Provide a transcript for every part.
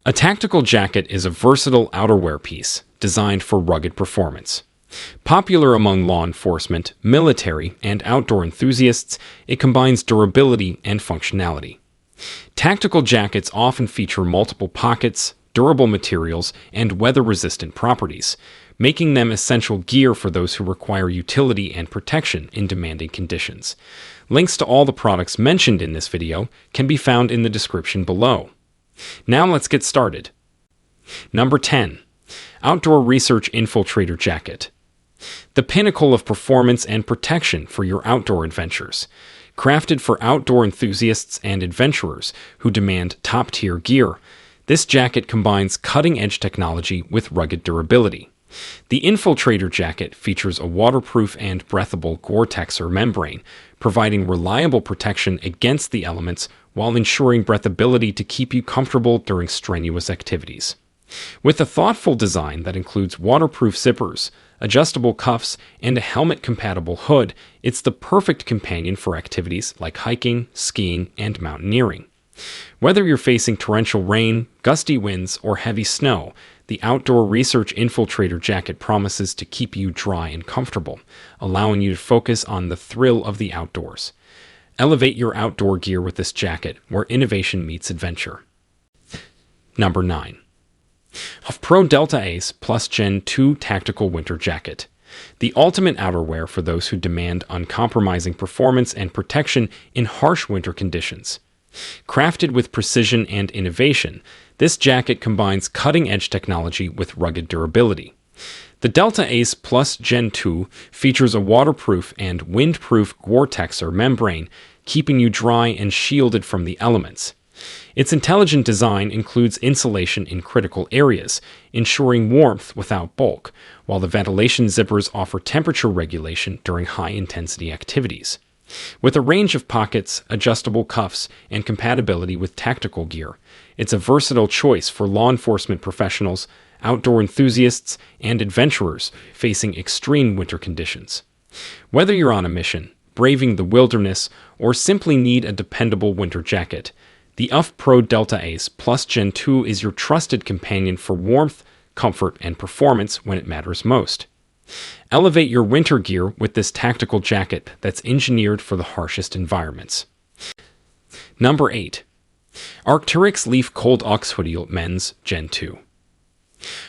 A tactical jacket is a versatile outerwear piece designed for rugged performance. Popular among law enforcement, military, and outdoor enthusiasts, it combines durability and functionality. Tactical jackets often feature multiple pockets, durable materials, and weather-resistant properties, making them essential gear for those who require utility and protection in demanding conditions. Links to all the products mentioned in this video can be found in the description below. Now let's get started. Number 10. Outdoor Research Infiltrator Jacket. The pinnacle of performance and protection for your outdoor adventures. Crafted for outdoor enthusiasts and adventurers who demand top-tier gear, this jacket combines cutting-edge technology with rugged durability. The Infiltrator jacket features a waterproof and breathable Vertx membrane, providing reliable protection against the elements while ensuring breathability to keep you comfortable during strenuous activities. With a thoughtful design that includes waterproof zippers, adjustable cuffs, and a helmet-compatible hood, it's the perfect companion for activities like hiking, skiing, and mountaineering. Whether you're facing torrential rain, gusty winds, or heavy snow, the Outdoor Research Infiltrator jacket promises to keep you dry and comfortable, allowing you to focus on the thrill of the outdoors. Elevate your outdoor gear with this jacket, where innovation meets adventure. Number 9. Pro Delta Ace Plus Gen 2 Tactical Winter Jacket. The ultimate outerwear for those who demand uncompromising performance and protection in harsh winter conditions. Crafted with precision and innovation, this jacket combines cutting-edge technology with rugged durability. The Delta Ace Plus Gen 2 features a waterproof and windproof Vertx membrane, keeping you dry and shielded from the elements. Its intelligent design includes insulation in critical areas, ensuring warmth without bulk, while the ventilation zippers offer temperature regulation during high-intensity activities. With a range of pockets, adjustable cuffs, and compatibility with tactical gear, it's a versatile choice for law enforcement professionals, outdoor enthusiasts, and adventurers facing extreme winter conditions. Whether you're on a mission, braving the wilderness, or simply need a dependable winter jacket, the Pro Delta Ace Plus Gen 2 is your trusted companion for warmth, comfort, and performance when it matters most. Elevate your winter gear with this tactical jacket that's engineered for the harshest environments. Number 8. Arc'teryx Leaf Cold Ox Hoodie Men's Gen 2.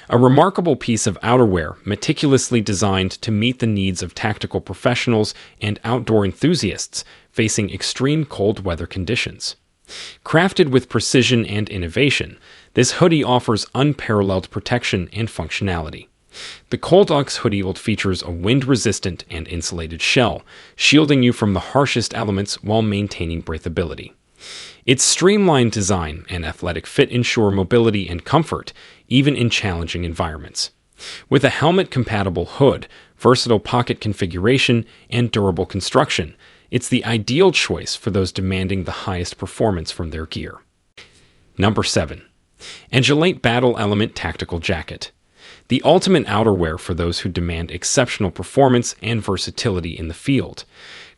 A remarkable piece of outerwear meticulously designed to meet the needs of tactical professionals and outdoor enthusiasts facing extreme cold weather conditions. Crafted with precision and innovation, this hoodie offers unparalleled protection and functionality. The Cold Ox hoodie features a wind-resistant and insulated shell, shielding you from the harshest elements while maintaining breathability. Its streamlined design and athletic fit ensure mobility and comfort, even in challenging environments. With a helmet-compatible hood, versatile pocket configuration, and durable construction, it's the ideal choice for those demanding the highest performance from their gear. Number 7. Agilite Battle Element Tactical Jacket. The ultimate outerwear for those who demand exceptional performance and versatility in the field.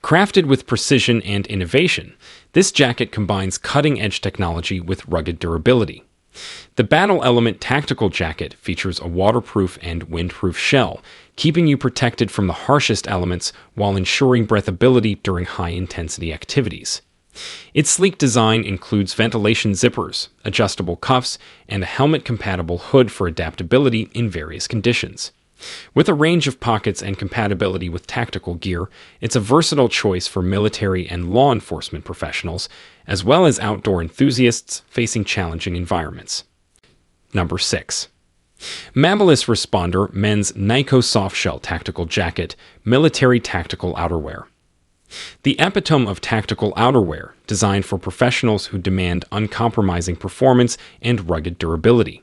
Crafted with precision and innovation, this jacket combines cutting-edge technology with rugged durability. The Battle Element Tactical Jacket features a waterproof and windproof shell, keeping you protected from the harshest elements while ensuring breathability during high-intensity activities. Its sleek design includes ventilation zippers, adjustable cuffs, and a helmet-compatible hood for adaptability in various conditions. With a range of pockets and compatibility with tactical gear, it's a versatile choice for military and law enforcement professionals, as well as outdoor enthusiasts facing challenging environments. Number 6. Amabilis Responder Men's nyco-softshell Tactical Jacket Military Tactical Outerwear. The epitome of tactical outerwear, designed for professionals who demand uncompromising performance and rugged durability.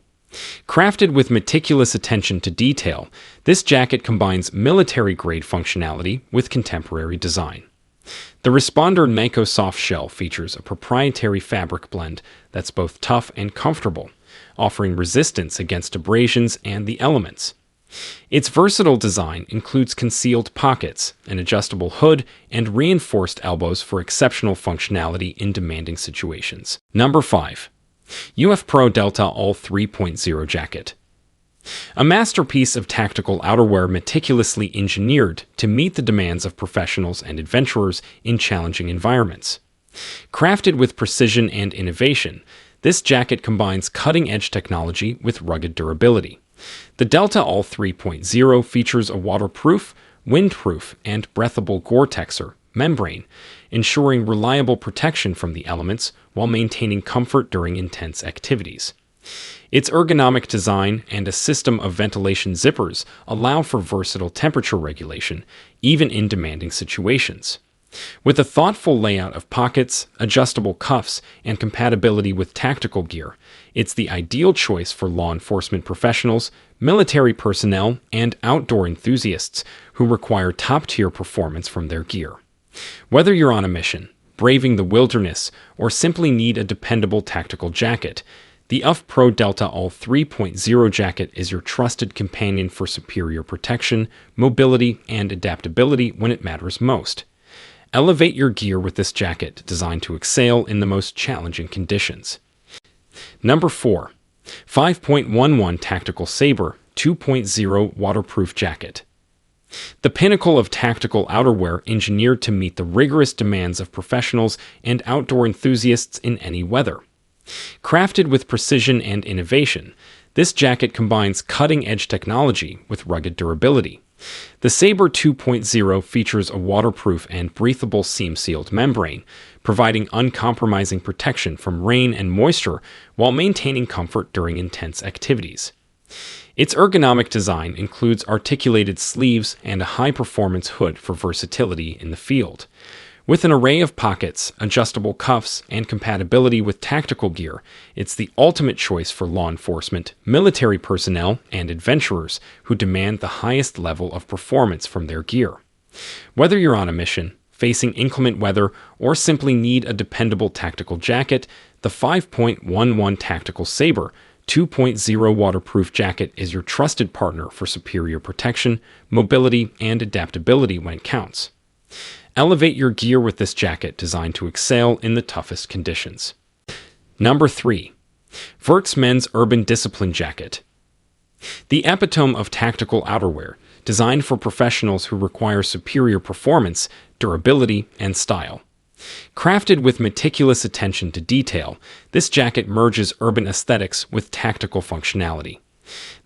Crafted with meticulous attention to detail, this jacket combines military-grade functionality with contemporary design. The Responder nyco-softshell features a proprietary fabric blend that's both tough and comfortable, offering resistance against abrasions and the elements. Its versatile design includes concealed pockets, an adjustable hood, and reinforced elbows for exceptional functionality in demanding situations. Number 5. UF Pro Delta All 3.0 Jacket. A masterpiece of tactical outerwear meticulously engineered to meet the demands of professionals and adventurers in challenging environments. Crafted with precision and innovation, this jacket combines cutting-edge technology with rugged durability. The Delta All 3.0 features a waterproof, windproof, and breathable Gore-Texer membrane, ensuring reliable protection from the elements while maintaining comfort during intense activities. Its ergonomic design and a system of ventilation zippers allow for versatile temperature regulation, even in demanding situations. With a thoughtful layout of pockets, adjustable cuffs, and compatibility with tactical gear, it's the ideal choice for law enforcement professionals, military personnel, and outdoor enthusiasts who require top-tier performance from their gear. Whether you're on a mission, braving the wilderness, or simply need a dependable tactical jacket, the UF Pro Delta All 3.0 jacket is your trusted companion for superior protection, mobility, and adaptability when it matters most. Elevate your gear with this jacket designed to excel in the most challenging conditions. Number 4. 5.11 Tactical Sabre 2.0 Waterproof Jacket. The pinnacle of tactical outerwear engineered to meet the rigorous demands of professionals and outdoor enthusiasts in any weather. Crafted with precision and innovation, this jacket combines cutting-edge technology with rugged durability. The Sabre 2.0 features a waterproof and breathable seam-sealed membrane, providing uncompromising protection from rain and moisture while maintaining comfort during intense activities. Its ergonomic design includes articulated sleeves and a high-performance hood for versatility in the field. With an array of pockets, adjustable cuffs, and compatibility with tactical gear, it's the ultimate choice for law enforcement, military personnel, and adventurers who demand the highest level of performance from their gear. Whether you're on a mission, facing inclement weather, or simply need a dependable tactical jacket, the 5.11 Tactical Sabre 2.0 waterproof jacket is your trusted partner for superior protection, mobility, and adaptability when it counts. Elevate your gear with this jacket designed to excel in the toughest conditions. Number 3. Vertx Men's Urban Discipline Jacket. The epitome of tactical outerwear, designed for professionals who require superior performance, durability, and style. Crafted with meticulous attention to detail, this jacket merges urban aesthetics with tactical functionality.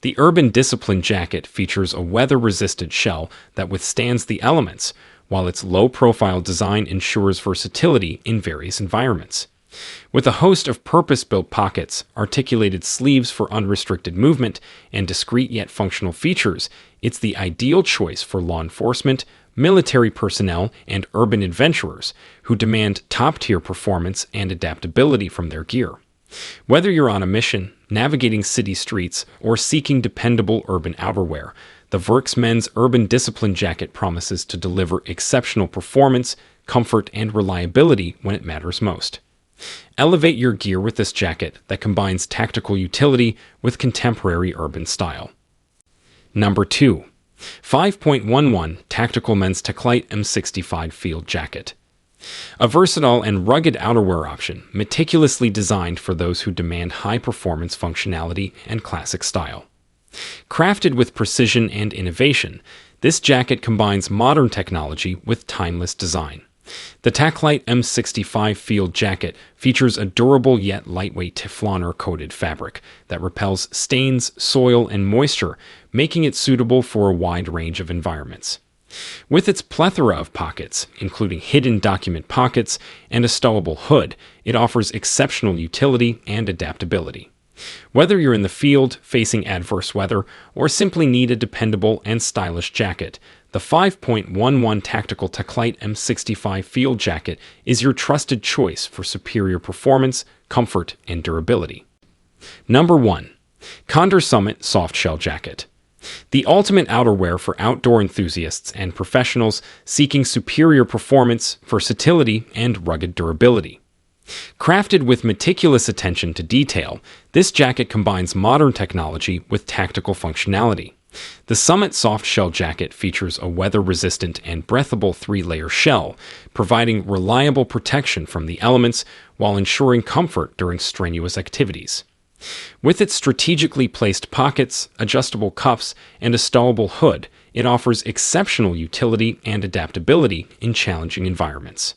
The Urban Discipline Jacket features a weather-resistant shell that withstands the elements, while its low-profile design ensures versatility in various environments. With a host of purpose-built pockets, articulated sleeves for unrestricted movement, and discreet yet functional features, it's the ideal choice for law enforcement, military personnel, and urban adventurers who demand top-tier performance and adaptability from their gear. Whether you're on a mission, navigating city streets, or seeking dependable urban outerwear, the Vertx Men's Urban Discipline Jacket promises to deliver exceptional performance, comfort, and reliability when it matters most. Elevate your gear with this jacket that combines tactical utility with contemporary urban style. Number 2. 5.11 Tactical Men's Taclite M65 Field Jacket. A versatile and rugged outerwear option, meticulously designed for those who demand high-performance functionality and classic style. Crafted with precision and innovation, this jacket combines modern technology with timeless design. The Taclite M65 Field Jacket features a durable yet lightweight Teflon-coated fabric that repels stains, soil, and moisture, making it suitable for a wide range of environments. With its plethora of pockets, including hidden document pockets and a stowable hood, it offers exceptional utility and adaptability. Whether you're in the field, facing adverse weather, or simply need a dependable and stylish jacket, the 5.11 Tactical Taclite M65 Field Jacket is your trusted choice for superior performance, comfort, and durability. Number 1. Condor Softshell Jacket. The ultimate outerwear for outdoor enthusiasts and professionals seeking superior performance, versatility, and rugged durability. Crafted with meticulous attention to detail, this jacket combines modern technology with tactical functionality. The Summit softshell jacket features a weather-resistant and breathable 3-layer shell, providing reliable protection from the elements while ensuring comfort during strenuous activities. With its strategically placed pockets, adjustable cuffs, and a stowable hood, it offers exceptional utility and adaptability in challenging environments.